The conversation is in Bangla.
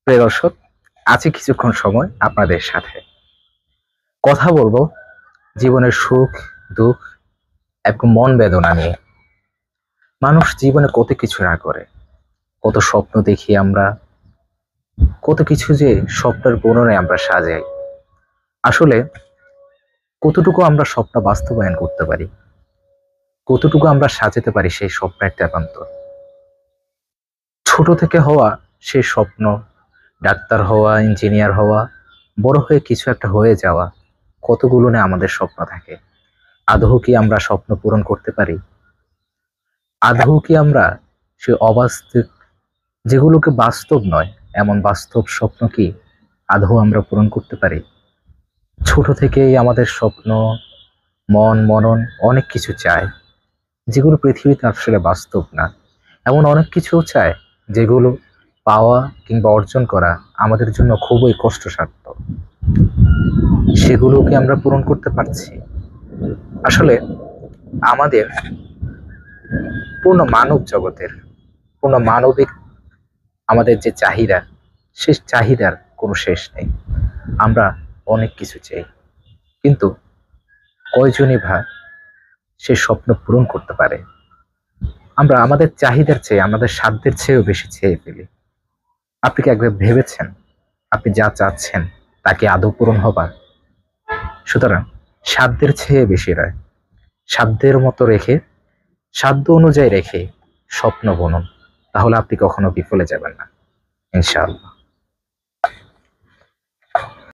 প্রিয় দর্শক, আছে কিছুক্ষণ সময় আপনাদের সাথে কথা বলবো জীবনের সুখ, দুঃখ এবং মন বেদনা নিয়ে। মানুষ জীবনে কত কিছু না করে, কত স্বপ্ন দেখি আমরা, কত কিছু যে স্বপ্নের বর্ণনে আমরা সাজাই। আসলে কতটুকু আমরা স্বপ্ন বাস্তবায়ন করতে পারি, কতটুকু আমরা সাজাতে পারি সেই স্বপ্নের তেপান্তর। ছোট থেকে হওয়া সেই স্বপ্ন, ডাক্তার হওয়া, ইঞ্জিনিয়ার হওয়া, বড় হয়ে কিছু একটা হয়ে যাওয়া, কতগুলো না আমাদের স্বপ্ন থাকে। আদৌ কি আমরা স্বপ্ন পূরণ করতে পারি? আদৌ কি আমরা সে অবাস্তব, যেগুলোকে বাস্তব নয় এমন বাস্তব স্বপ্ন কি আদৌ আমরা পূরণ করতে পারি? ছোট থেকেই আমাদের স্বপ্ন, মন মনন অনেক কিছু চায়, যেগুলো পৃথিবীতে আসলে বাস্তব না। এমন অনেক কিছুও চায় যেগুলো পাওয়া কিংবা অর্জন করা আমাদের জন্য খুবই কষ্টসাধ্য। সেগুলো কি আমরা পূরণ করতে পারছি? আসলে আমাদের পূর্ণ মানব জগতের, পূর্ণ মানবিক আমাদের যে চাহিদা, সে চাহিদার কোনো শেষ নেই। আমরা অনেক কিছু চাই, কিন্তু কয়জনই বা সে স্বপ্ন পূরণ করতে পারে? আমরা আমাদের চাহিদার চেয়ে, আমাদের সাধ্যের চেয়েও বেশি চেয়ে ফেলি। আপনি কি একবার ভেবেছেন আপনি যা চাচ্ছেন তা কি আদৌ পূরণ হবার? সুতরাং সাধ্যের চেয়ে বেশি নয়, সাধ্যের মতো রেখে, সাধ্য অনুযায়ী রেখে স্বপ্ন বুনুন। তাহলে আপনি কখনো বিফলে যাবেন না, ইনশাআল্লাহ।